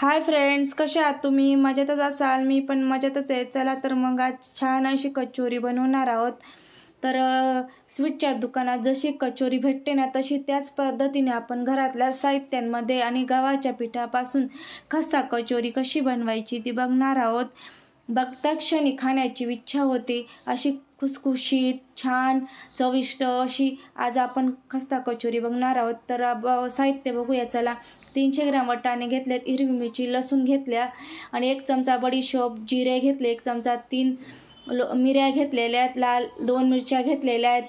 Hi friends, कसे आहात तुम्ही? मजेतच असाल, मी पण मजेतच आहे. चला तर मग आज छान अशी कचोरी बनवणार आहोत. तर स्वीटच्या दुकानात जशी कचोरी भेटते ना, तशी त्याच पद्धतीने आपण घरातल्या साहित्यांमध्ये आणि गव्हाच्या पिठापासून खस्ता कचोरी कशी बनवायची ती बघणार आहोत. बघता क्षणी खाण्याची इच्छा होते अशी खुसखुशीत छान चविष्ट अशी आज आपण खस्ता कचोरी बघणार आहोत. तर साहित्य बघूया चला. 300 ग्रॅम वाटाणे घेतलेत, हिरवी मिरची लसूण घेतल्या आणि 1 चमचा बडीशोप, जिरे घेतले 1 चमचा, 3 मिऱ्या घेतलेल्या आहेत, लाल 2 मिरच्या घेतलेल्या आहेत.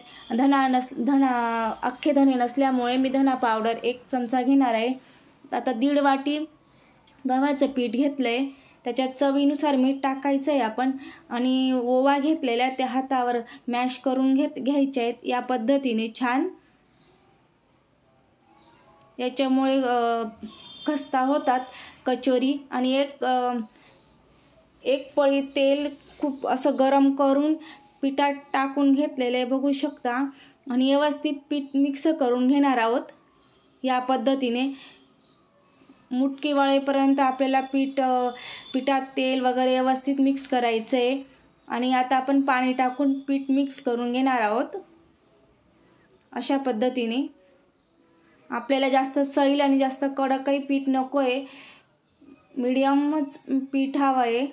अख्खे धणे नसल्यामुळे मी धना पावडर 1 चमचा घेणार आहे. आता 1.5 वाटी गव्हाचं पीठ घेतलंय, त्याच्यात चवीनुसार मीठ टाकायचं आहे आपण. आणि ओवा घेतलेला त्या हातावर मॅश करून घ्यायचे आहेत या पद्धतीने छान. याच्यामुळे खस्ता होतात कचोरी. आणि एक पळी तेल खूप असं गरम करून पिठात टाकून घेतलेलं आहे बघू शकता. आणि व्यवस्थित पीठ मिक्स करून घेणार आहोत या पद्धतीने. मुटकी वळेपर्यंत आपल्याला पिठात तेल वगैरे व्यवस्थित मिक्स करायचं आहे. आणि आता आपण पाणी टाकून पीठ मिक्स करून घेणार आहोत अशा पद्धतीने. आपल्याला जास्त सैल आणि जास्त कडकही पीठ नको आहे, मीडियमच पीठ हवं आहे.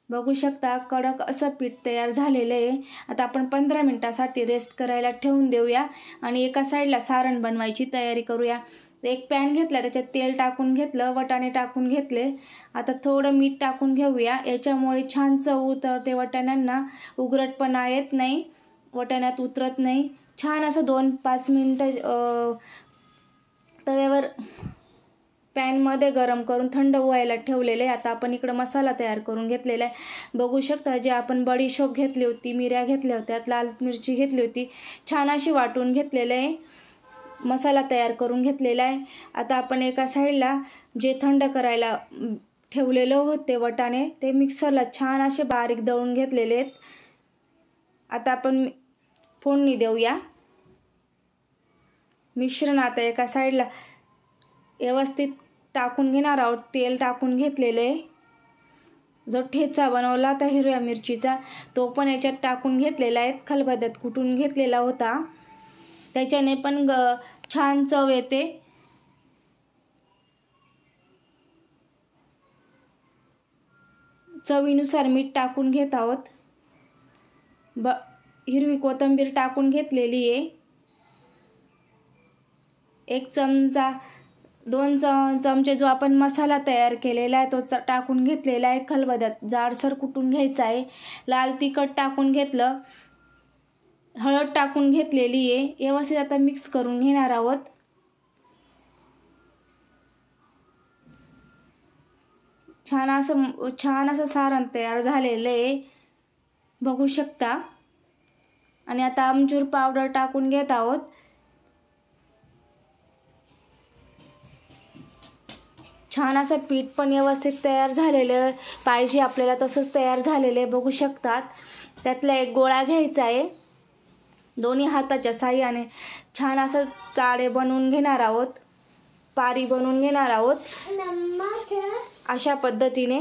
बघू शकता कडक असं पीठ तयार झालेलं आहे. आता आपण 15 मिनिटासाठी रेस्ट करायला ठेवून देऊया आणि एका साईडला सारण बनवायची तयारी करूया. एक पॅन घेतला, त्याच्यात तेल टाकून घेतलं, वाटाणे टाकून घेतले. आता थोडं मीठ टाकून घेऊया, याच्यामुळे छान चव उतरते. वाटाण्यांना उघरटपणा येत नाही, वाटाण्यात उतरत नाही. छान असं 2-5 मिनिटं तव्यावर पॅनमध्ये गरम करून थंड व्हायला ठेवलेले. आता आपण इकडं मसाला तयार करून घेतलेला आहे बघू शकता. जे आपण बडीशोप घेतली होती, मिऱ्या घेतल्या होत्या, लाल मिरची घेतली होती, छान अशी वाटून घेतलेलं आहे, मसाला तयार करून घेतलेला आहे. आता आपण एका साईडला जे थंड करायला ठेवलेलं होते वाटाणे, ते मिक्सरला छान असे बारीक दळून घेतलेले आहेत. आता आपण फोडणी देऊया. मिश्रण आता एका साईडला व्यवस्थित टाकून घेणार आहोत. तेल टाकून घेतलेले. जो ठेचा बनवला होता हिरव्या मिरचीचा, तो पण याच्यात टाकून घेतलेला आहे. खलबत्त्यात कुटून घेतलेला होता, त्याच्याने पण छान चव येते. चवीनुसार मीठ टाकून घेत आहोत. हिरवी कोथिंबीर टाकून घेतलेली आहे. 1 चमचा 2 चमचे जो आपण मसाला तयार केलेला आहे तो टाकून घेतलेला आहे. खलबत्त्यात जाडसर कुटून घ्यायचा आहे. लाल तिखट टाकून घेतलं, हळद टाकून घेतलेली आहे. व्यवस्थित आता मिक्स करून घेणार आहोत. छान असं सारण तयार झालेलं आहे बघू शकता. आणि आता आमचूर पावडर टाकून घेत आहोत. छान असं पीठ पण व्यवस्थित तयार झालेलं पाहिजे आपल्याला, तसंच तयार झालेलं आहे बघू शकतात. त्यातला एक गोळा घ्यायचा आहे. दोन्ही हाताच्या साहाय्याने छान असं चाळे बनवून घेणार आहोत, पारी बनवून घेणार आहोत अशा पद्धतीने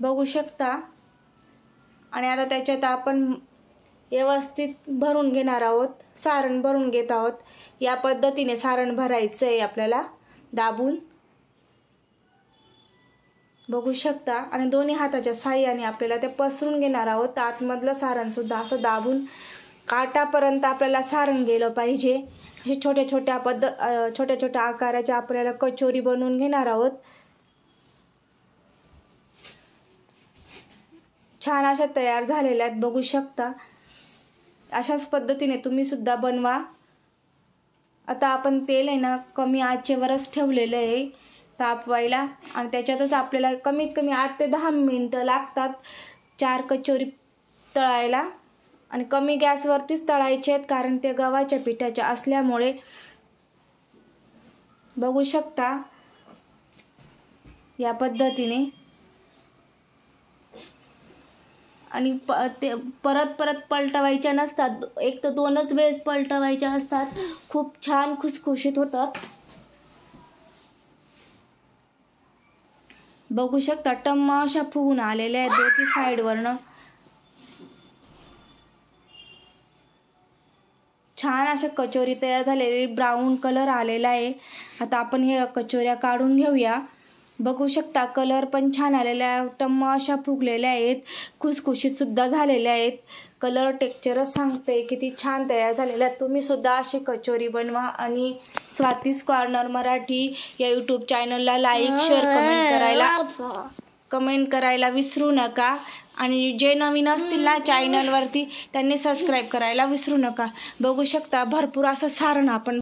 बघू शकता. आणि आता त्याच्यात आपण व्यवस्थित भरून घेणार आहोत, सारण भरून घेत आहोत. या पद्धतीने सारण भरायचं आहे आपल्याला दाबून बघू शकता. आणि दोन्ही हाताच्या साहाय्याने आपल्याला ते पसरून घेणार आहोत. आतमधलं सारण सुद्धा असं दाबून काटापर्यंत आपल्याला सारण गेलं पाहिजे. असे छोट्या छोट्या आकाराच्या आपल्याला कचोरी बनवून घेणार आहोत. छान अशा तयार झालेल्या आहेत बघू शकता. अशाच पद्धतीने तुम्ही सुद्धा बनवा. आता आपण तेल आहे ना कमी आचेवरच ठेवलेलं आहे तापवायला. आणि त्याच्यातच आपल्याला कमीत कमी 8 ते 10 मिनिटं लागतात 4 कचोरी तळायला. आणि कमी गॅसवरतीच तळायचे आहेत, कारण ते गव्हाच्या पिठाच्या असल्यामुळे बघू शकता या पद्धतीने. आणि ते परत परत पलटवायच्या नसतात, 1 ते 2च वेळेस पलटवायच्या असतात. खूप छान खुसखुशीत होतात. बघू शकता टम्म अशा फुगून आलेल्या आहेत दोन्ही साईडवरनं. छान अशा कचोरी तयार झालेली, ब्राऊन कलर आलेला आहे. आता आपण हे कचोऱ्या काढून घेऊया. बघू शकता कलर पण छान आलेला आहे, टम्म अशा फुगलेल्या आहेत, खुसखुशीत सुद्धा झालेल्या आहेत. कलर टेक्स्चरच सांगते किती छान तयार झालेल्या आहेत. तुम्ही सुद्धा अशी कचोरी बनवा आणि स्वातीज कॉर्नर मराठी या यूट्यूब चॅनलला लाईक, शेअर, कमेंट करायला विसरू नका. आणि जे नवीन असतील ना चॅनलवरती त्यांनी सबस्क्राईब करायला विसरू नका. बघू शकता भरपूर असं सारण आपण